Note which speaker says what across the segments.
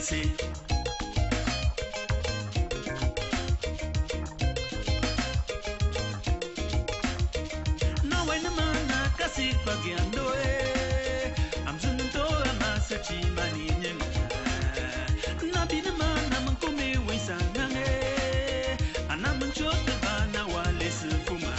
Speaker 1: kasi. Naway naman na kasi pagyando am sunto amasa chimani nyanga. Nabi naman namang kumiway sa ngange. Anamang chota ba na wale sa fuma.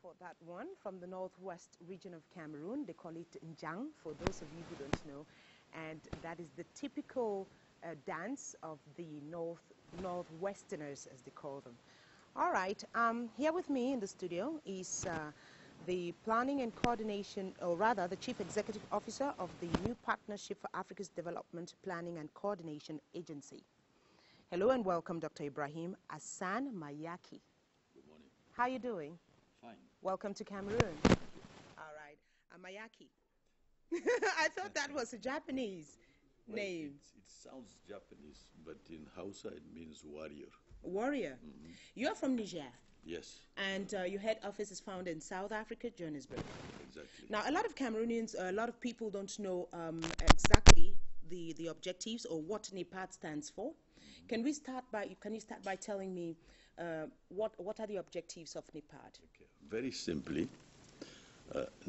Speaker 2: For that one from the northwest region of Cameroon. They call it Njang, for those of you who don't know, and that is the typical dance of the northwesterners, as they call them. All right, here with me in the studio is the planning and coordination, or rather the Chief Executive Officer of the new Partnership for Africa's Development Planning and Coordination Agency. Hello and welcome, Dr. Ibrahim Hassan Mayaki.
Speaker 3: Good morning.
Speaker 2: How are you doing?
Speaker 3: Fine.
Speaker 2: Welcome to Cameroon. All right. Mayaki. I thought that was a Japanese name.
Speaker 3: It sounds Japanese, but in Hausa it means warrior.
Speaker 2: Warrior. You're from Niger.
Speaker 3: Yes.
Speaker 2: And your head office is found in South Africa, Johannesburg.
Speaker 3: Exactly.
Speaker 2: Now, a lot of Cameroonians, a lot of people don't know exactly the objectives or what NPAD stands for. Can you start by telling me what are the objectives of NPAD?
Speaker 3: Okay. Very simply,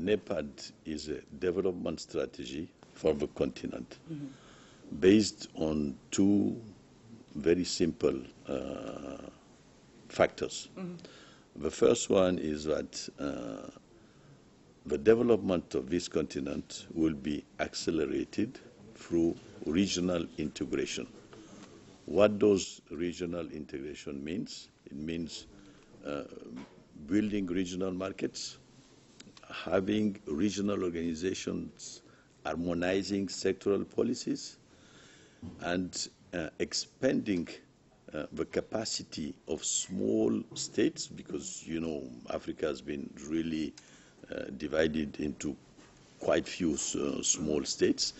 Speaker 3: NPAD is a development strategy for the continent based on two very simple factors. The first one is that the development of this continent will be accelerated through regional integration. What does regional integration means? It means building regional markets, having regional organizations harmonizing sectoral policies, and expanding the capacity of small states, because, you know, Africa has been really divided into quite few small states.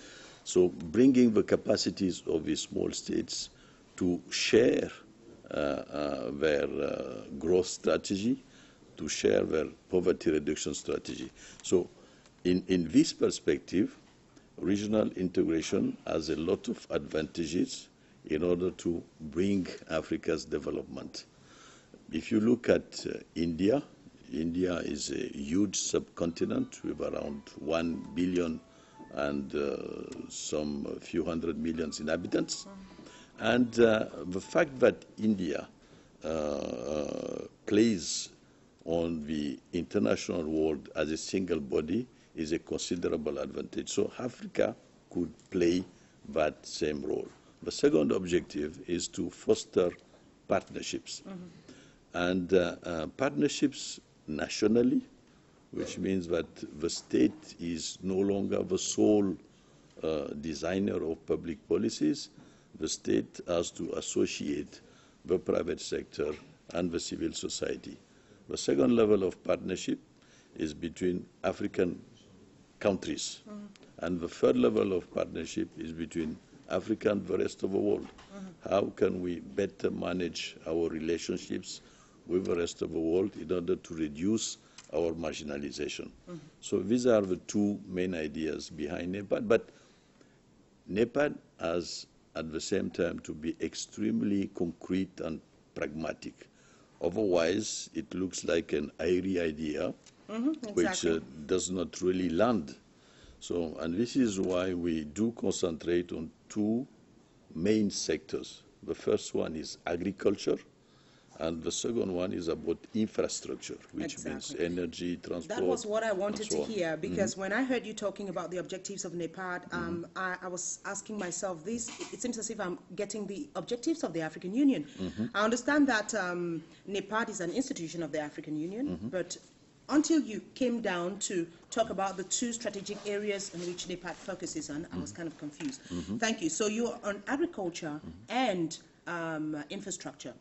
Speaker 3: So bringing the capacities of these small states to share their growth strategy, to share their poverty reduction strategy. So in this perspective, regional integration has a lot of advantages in order to bring Africa's development. If you look at India, India is a huge subcontinent with around 1 billion and some few hundred million inhabitants. And the fact that India plays on the international world as a single body is a considerable advantage. So Africa could play that same role. The second objective is to foster partnerships. And partnerships nationally, which means that the state is no longer the sole designer of public policies. The state has to associate the private sector and the civil society. The second level of partnership is between African countries. And the third level of partnership is between Africa and the rest of the world. How can we better manage our relationships with the rest of the world in order to reduce our marginalization? So these are the two main ideas behind NPAD. But NPAD has, at the same time, to be extremely concrete and pragmatic. Otherwise, it looks like an airy idea, which does not really land. So, and this is why we do concentrate on two main sectors. The first one is agriculture, and the second one is about infrastructure, which means energy, transport.
Speaker 2: That was what I wanted to hear, because when I heard you talking about the objectives of NPAD, I was asking myself this. It seems as if I'm getting the objectives of the African Union. I understand that NPAD is an institution of the African Union, but until you came down to talk about the two strategic areas in which NPAD focuses on, I was kind of confused. Thank you. So you're on agriculture and infrastructure.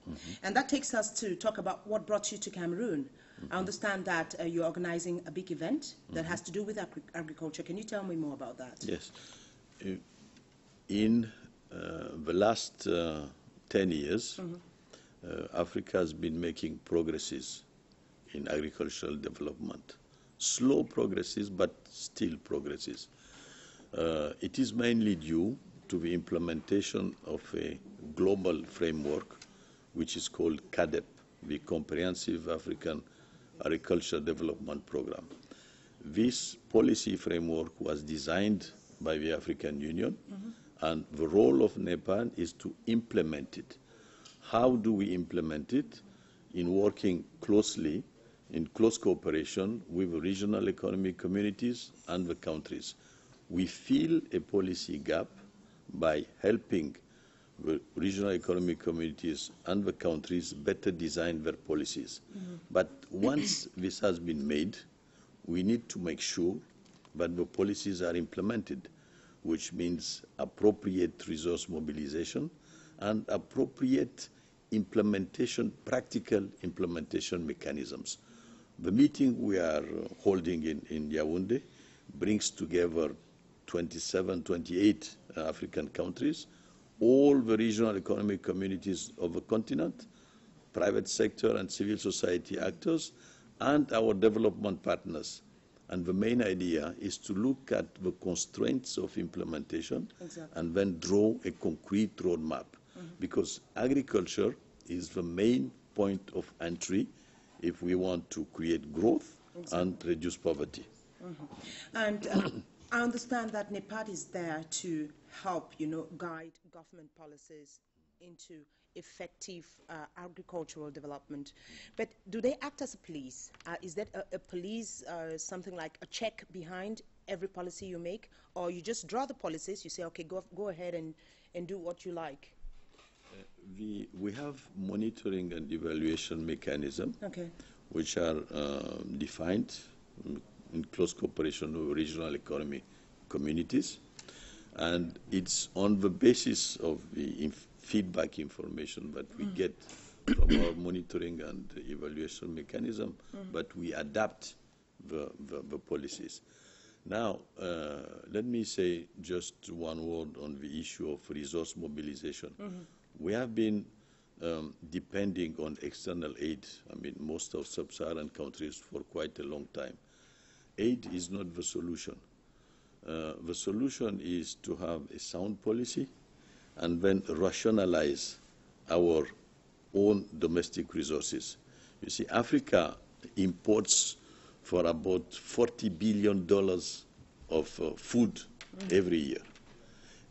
Speaker 2: And that takes us to talk about what brought you to Cameroon. I understand that you're organizing a big event that has to do with agriculture. Can you tell me more about that?
Speaker 3: Yes. In the last 10 years, Africa has been making progresses in agricultural development. Slow progresses, but still progresses. It is mainly due to the implementation of a global framework, which is called CADEP, the Comprehensive African Agriculture Development Program. This policy framework was designed by the African Union, and the role of NPAD is to implement it. How do we implement it? In working closely, in close cooperation with the regional economic communities and the countries. We fill a policy gap by helping the regional economic communities and the countries better design their policies. But once this has been made, we need to make sure that the policies are implemented, which means appropriate resource mobilization and appropriate implementation, practical implementation mechanisms. The meeting we are holding in Yaoundé brings together 27, 28 African countries, all the regional economic communities of the continent, private sector and civil society actors, and our development partners. And the main idea is to look at the constraints of implementation and then draw a concrete roadmap. Because agriculture is the main point of entry if we want to create growth and reduce poverty.
Speaker 2: And I understand that NPAD is there to help, guide government policies into effective agricultural development. But do they act as a police? Is that a police, something like a check behind every policy you make? Or you just draw the policies, you say, okay, go ahead and do what you like?
Speaker 3: We have monitoring and evaluation mechanism, which are defined in close cooperation with regional economy communities. And it's on the basis of the feedback information that we get from our monitoring and evaluation mechanism, but we adapt the policies. Now, let me say just one word on the issue of resource mobilization. We have been depending on external aid, most of sub-Saharan countries for quite a long time. Aid is not the solution. The solution is to have a sound policy and then rationalize our own domestic resources. You see, Africa imports for about $40 billion of food every year.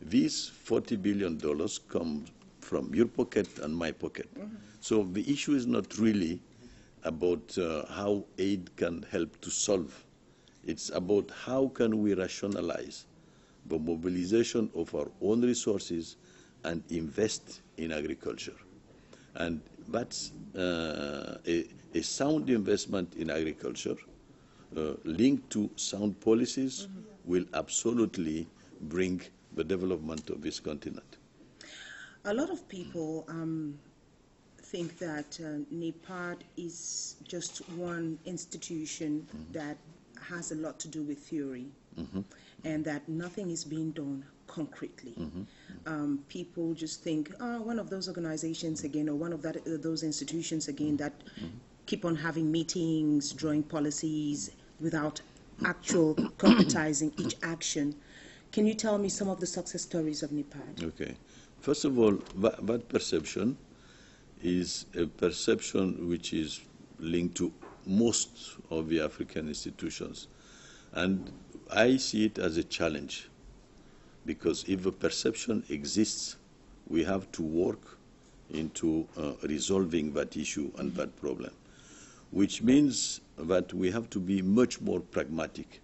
Speaker 3: These $40 billion come from your pocket and my pocket. So the issue is not really about how aid can help to solve. It's about how can we rationalize the mobilization of our own resources and invest in agriculture. And that's a sound investment in agriculture linked to sound policies will absolutely bring the development of this continent.
Speaker 2: A lot of people think that NPAD is just one institution that has a lot to do with theory and that nothing is being done concretely. People just think, one of those organizations again, or one of those institutions again that keep on having meetings, drawing policies without actual concretizing each action. Can you tell me some of the success stories of NPAD?
Speaker 3: Okay. First of all, that perception is a perception which is linked to most of the African institutions. And I see it as a challenge, because if the perception exists, we have to work into resolving that issue and that problem, which means that we have to be much more pragmatic.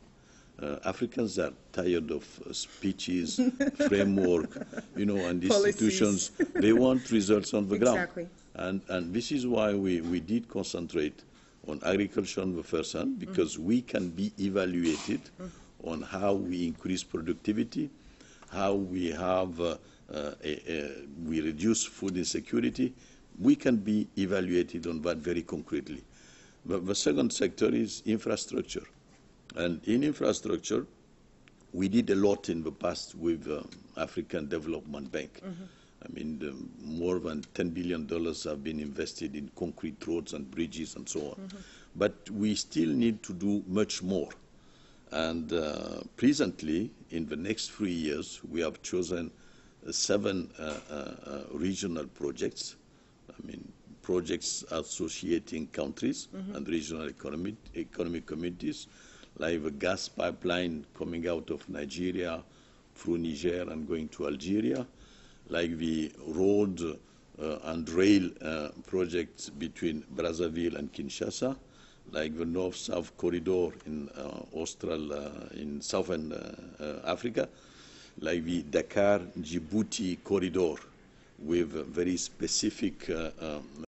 Speaker 3: Africans are tired of speeches, framework, and institutions. They want results on the ground. And this is why we did concentrate on agriculture on the first hand, because we can be evaluated on how we increase productivity, how we have we reduce food insecurity. We can be evaluated on that very concretely. But the second sector is infrastructure. And in infrastructure, we did a lot in the past with African Development Bank. More than $10 billion have been invested in concrete roads and bridges and so on. But we still need to do much more. And presently, in the next 3 years, we have chosen 7 regional projects. Projects associating countries and regional economic communities, like the gas pipeline coming out of Nigeria through Niger and going to Algeria, like the road and rail projects between Brazzaville and Kinshasa, like the North-South corridor in in southern Africa, like the Dakar-Djibouti corridor with very specific